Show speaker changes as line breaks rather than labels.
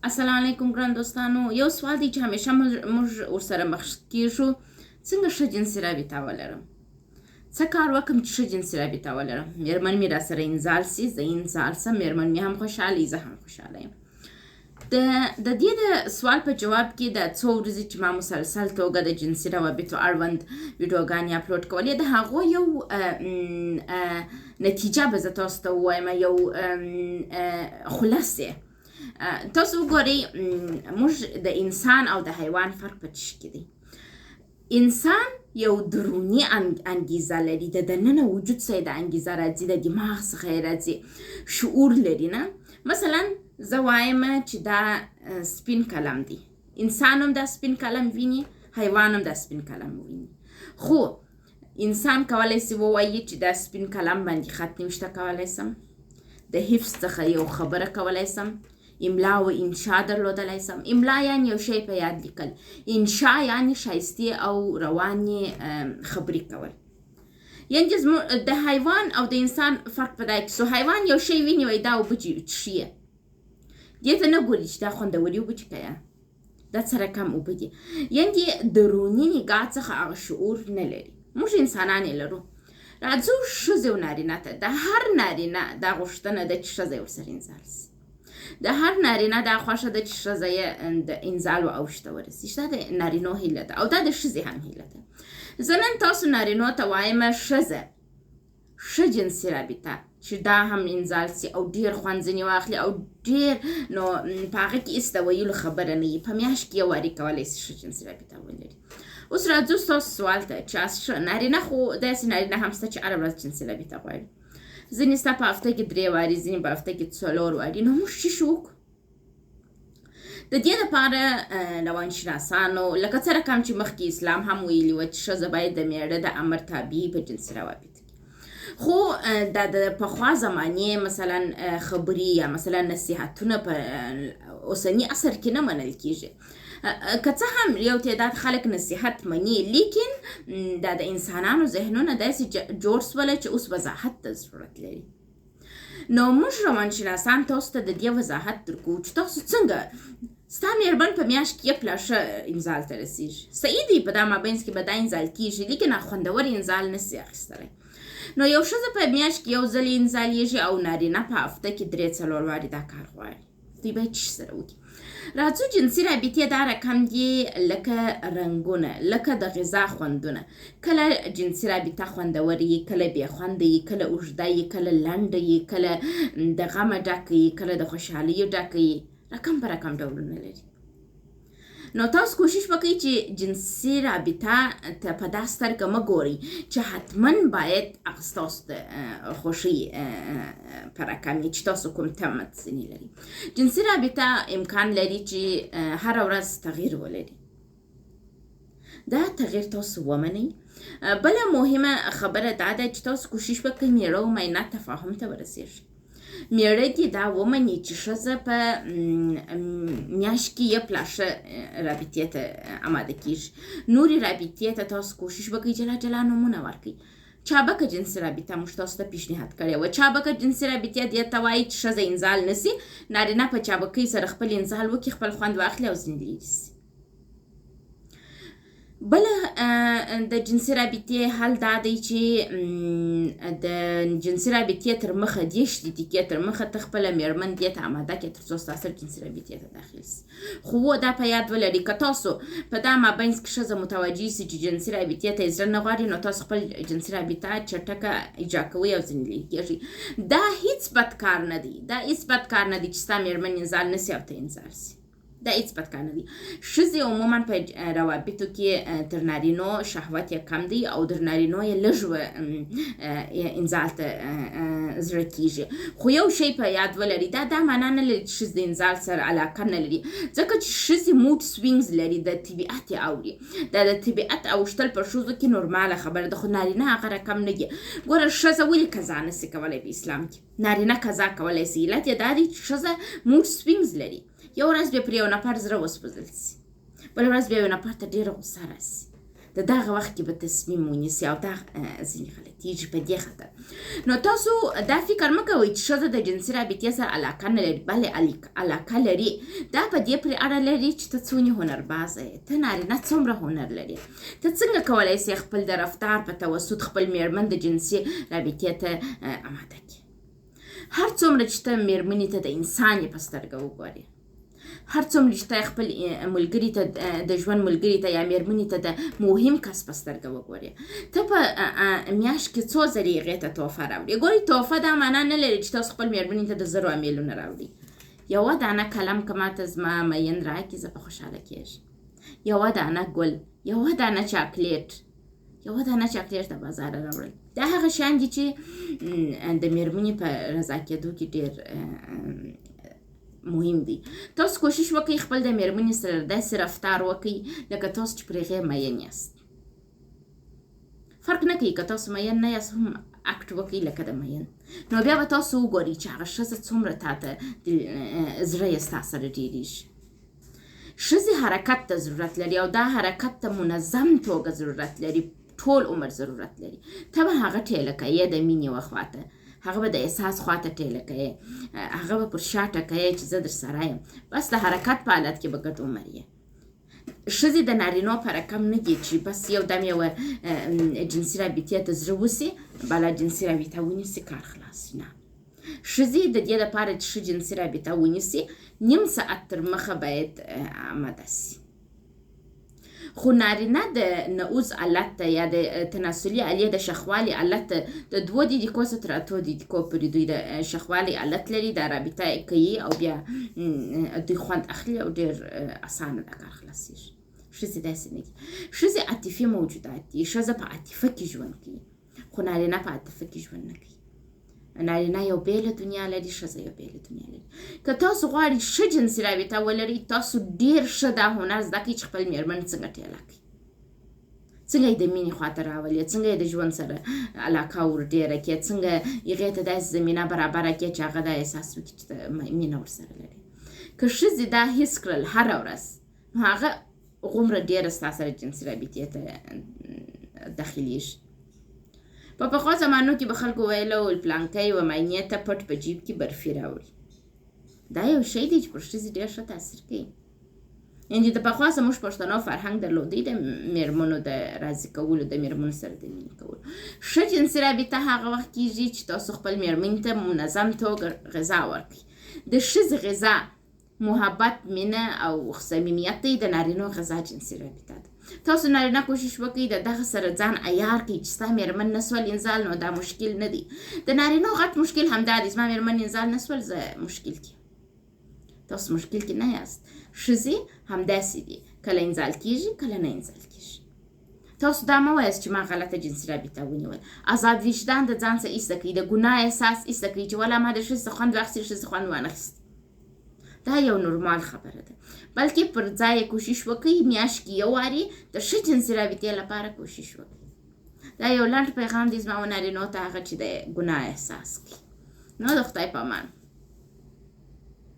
السلام علیکم ګران دوستانو. یو سوال دی چې همیشه موږ ورسره مخ کیږو، څنګه ښه جنسي رابطه ولرم؟ څه کار وکړم چې ښه جنسي رابطه ولرم؟ میرمن مې راسره انزال سي، زه انزال سم، میرمن مې هم خوشحاله زه هم خوشحاله یم. د دې د سوال په جواب کې د څو ورځې چې ما مسلسل توګه د جنسي روابطو اړوند ویډیوګانې اپلوډ کولې، د هغو یو نتیجه به زه تاسو ته ووایم، یو خلاصې. تاسو وګورئ، موږ د انسان او د حیوان فرق په څه کې دی. انسان یو دروني انګیزه لري، د دننه وجود څخه د انګیزه راځي، د دماغ څخه یې راځي، شعور لري. نه مثلا زه وایم چې دا سپین قلم دی، انسان هم دا سپین قلم ویني، حیوان هم دا سپین قلم ویني. خو انسان کولی سي ووایي چې دا سپین قلم باندې خط نوشته کولی سم، د حفظ څخه یو خبره کولی سم، املا و انشا درلودلی سم. املا یعنی یو شی په یاد لیکل، انشا یعنی شایستې او روانې خبرې کول. یعنې د حیوان او د انسان فرق په دا کې سو، حیوان یو شی ویني وایي دا اوبه څښي، دې ته نه ګوري چې دا خوندورې اوبه چې که دا څه رقم اوبه دي. یعنې دروني نګاه څخه هغه شعور نه لري. موږ انسانان یې لرو. راځو ښځې او نارینه ته. د هر نارینه دا غوښتنه ده چې ښځه یې ورسره انزال سي، د هر نارینه دا خوښه ده چې ښځه یې د انزال و اوج ته ورسي. دا د نارینو هیله ده او دا د ښځې هم هیله ده. زه نن تاسو نارینو ته وایم ښځه ښه جنسي رابطه چې دا هم انزال سي او ډېر خوند ځینې واخلي او ډېر، نو په هغه کې هېڅ د ویلو خبره نه وي، په میاشت کې یو وارې کولی سي ښه جنسي رابطه ولري. اوس راځو ستاسو سوال ته چې نارینه خو داسې نارینه هم شته چې هره ورځ جنسي رابطه غواړي، ځینې ستا په هفته کې 3 وارې، ځینې په هفته کې 4 وارې. نو موږ څه وکړو؟ د دې لپاره روانشناسانو لکه څه رقم چې مخکې اسلام هم ویلي وه چې ښځه باید د میړه د امر تابع په جنسي روابط کې. خو د پخوا زمانې مثلا خبرې یا مثلا نصیحتونه په اوسني عصر کې نه منل کېږي. که څه هم یو تعداد خلک نصیحت مني، لیکن دا د انسانانو ذهنونه داسې جوړ سوله چې اوس وضاحت ته ضرورت لري. نو موږ روانشناسان تاسو ته د دې وضاحت درکوو چې تاسو څنګه ستا میرمن په میاشت کې 1 پلاشه انزال ته رسېږي. صحیح دی، په دا مابینځ کې به دا انزال کېږي، لیکن خوندور انزال نسي اخیستلی. نو یو ښځه په میاشت کې یو ځل انزالیږي او نارینه په هفته کې 3-4 وارې دا کار غواړي. دوی باید څه سره وکړي؟ راځو جنسي رابطې دا رقم دي لکه رنګونه، لکه د غذا خوندونه. کله جنسي رابطه خوندوره یي، کله بې خونده یي، کله اوږده یي، کله لنډه یي، کله د غمه ډکه یي، کله د خوشحالیو ډکه یي. رقم په رقم ډولونه لري. نو تاسو کوشش وکړئ چې جنسي رابطه ته په دا سترګه مه ګورئ چې حتما باید هغه ستاسو د خوښۍ په رقم وي چې تاسو کوم تمه ځینې لري. جنسي رابطه امکان لري چې هره ورځ تغییر ولري. دا تغییر تاسو ومنئ. بله مهمه خبره دا ده چې تاسو کوشش وکړئ میړه او میینه تفاهم ته ورسېږي. میړه دې دا ومني چې ښځه په میاشت کې 1 پلاشه رابطې ته اماده کېږي. نورې رابطې ته تاسو کوشش وکړئ جلا نومونه ورکړئ. چابکه جنسي رابطه موږ تاسو ته پیشنهاد کړې وه. چابکه جنسي رابطه دې ته وایي چې ښځه انزال نسي، نارینه په چابکۍ سره خپل انزال وکړي، خپل خوند واخلي او ځینې لرې سي. بله د جنسي رابطې حل دا دی چې د جنسي رابطې تر مخه 10 دقیقې تر مخه ته خپله میرمن دې ته اماده کړې تر څو ستا سره جنسي رابطې ته داخل سي. خو دا په یاد ولري که تاسو په دا مابینځ کې ښځه متوجه سي چې جنسي رابطې ته یې زړه نه غواړي، نو تاسو خپل جنسي رابطه چټکه اجرا کوئ او ځینې لرې کېږئ. دا هیڅ بد کار نه دی، دا هیڅ بد کار نه دی چې ستا میرمن انزال نسي او ته انزال سي. دا هیڅ بد کار نه دی. ښځې عموما په روابطو کې تر نارینو شهوت یې کم دی او تر نارینو یې لږ انزال ته زړه کېږي. خو یو شی په یاد ولري، دا معنا نه لري چې ښځې د انزال سره علاقه نه لري، ځکه چې ښځې موډ سوینګز لري، د طبیعت یې اوري. دا د طبیعت اوښتل په ښځو کې نورماله خبره ده، خو نارینه هغه رقم نه دي. ګوره ښځه ولې قضا نسي کولی په اسلام کې؟ نارینه قضا کولی سي. علت یې دا دی چې ښځه موډ سوینګز لري. یو ورځ به پر یو نفر زړه وسوځل سي، بله ورځ به یو نفر ته ډېره غوسه راسي، د دغه وخت کې به تصمیم ونیسي او دا ځینې غلطیږي په دې خاطر. نو تاسو دا فکر مه کوئ چې ښځه د جنسي رابطې سره علاقه نه لري، بلې علاقه لري. دا په دې پورې اړه لري چې ته څونې هنربازه یې، ته نارینه څومره هنر لري، ته څنګه کولی سې خپل د رفتار په توسط خپل مېرمن د جنسي رابطې ته اماده کړي. هر څومره چې ته مېرمنې ته د انسان یې په سترګه وګورې، هر څومره چې ته خپل ملګري ته د ژوند ملګري ته یا مېرمنې ته د مهم کس په سترګه وګورې، ته په میاشت کې څو ځلې هغې ته تحفه راوړې. ګورې تحفه دا معنا نه لري چې تاسو خپل مېرمنې ته د 0 امیلونه راوړئ. یوه دانه قلم که ماته زما مین راکړي زه به خوشحاله کېږم، یوه دانه ګل، یوه دانه چاکلیټ د بازاره راوړل. دا هغه شیان دي چې د مېرمنې په رضا کېدو کې ډېر مهم دي. تاسو کوشش وکړئ خپل د مېرمنې سره داسې رفتار وکړئ لکه تاسو چې پر هغې مین یاست. فرق نه کوي که تاسو مین نه یاست هم اکټ وکړئ لکه د مین. نو بیا به تاسو وګورئ چې هغه ښځه څومره تا ته زړه یې ستا سره ډېرېږي. ښځې حرکت ته ضرورت لري او دا حرکت ته منظم توګه ضرورت لري، ټول عمر ضرورت لري. ته به هغه ټېله کوې د مینې یوه خواته، هغه به د احساس خواته ټېله کوې، هغه به پر شا ټکوې چې زه در سره یم. بس د حرکت په حالت کې به ګډ عمر یې. ښځې د نارینو په رقم نه دي چې بس یو دم یوه جنسي رابطې ته زړه وسي بله جنسي رابطه ونیسي کار خلاص. نه، ښځې د دې لپاره چې ښه جنسي رابطه ونیسي 1/2 ساعت تر مخه باید آماده سي. خو نارینه د نعوز علت ته یا د تناسلي آلیې د شخوالي علت ته د 2 دقیقو څخه تر 8 دقیقو پورې دوی د شخوالي علت لري. دا رابطه کوي او بیا دوی خوند اخلي او ډېر اسانه دا کار خلاصېږي. ښځې داسې نه دي. ښځې عاطفي موجودات دي. ښځه په عاطفه کې ژوند کوي خو نارینه په عاطفه کې ژوند نه کوي. نارینه یو بیله دنیا لري، ښځه یو بیله دنیا لري. که تاسو غواړئ ښه جنسي رابطه ولرئ، تاسو ډېر ښه دا هنر زده کړئ چې خپل مېرمن څنګه ټېله کړئ، څنګه یې د مینې خواته راولئ، څنګه یې د ژوند سره علاقه ور ډېره کړئ، څنګه هغې ته داسې زمینه برابره کړئ چې هغه دا احساس وکړي چې مینه ورسره لري. که ښځې دا حس کړل هره ورځ، نو هغه غومره ډېره ستا سره جنسي رابطې ته داخلېږي. په پخوا زمانو کې به خلکو ویله ول پلانکی و مینې ته پټ په جیب کې برفي راوړي. دا یو شی دی چې پر ښځې ډېر ښه تاثیر کوي. یعنې د پخوا زموږ پښتنو فرهنګ درلودی د مېرمنو د راضي کولو، د مېرمنو سره د مینې کولو. ښه جنسي رابطه هغه وخت کېږي چې تاسو خپل مېرمنې ته منظم توګه غذا ورکړئ. د ښځې غذا محبت، مینه او صمیمیت دی. د نارینو غذا جنسي رابطه ده. تاسو نارینه کوشش وکړئ د دغه سره ځان عیار کړئ چې ستا مېرمن نه سول انزال، نو دا مشکل نه دی. د نارینو غټ مشکل همدا دی، زما مېرمن انزال نه سول زه مشکل کې. تاسو مشکل کې نه یاست. ښځې همداسې دي، کله انزال کېږي کله نه انزال کېږي. تاسو دا مه وایاست چې ما غلطه جنسي رابطه ونیول. عذاب وجدان د ځان څخه ایسته کړئ، د ګناه احساس ایسته کړئ چې ولا ما د ښځې څخه خوند واخیستې، ښځې خوند وانخیست. دا یو نورمال خبره ده. بلکې پر ځای کوشش وکړئ میاشت کې یو وارې د ښه جنسي رابطې لپاره کوشش وکړئ. دا یو لنډ پیغام دی زما و نارینو ته، هغه چې د ګناه احساس کوي. نو د خدای په امان.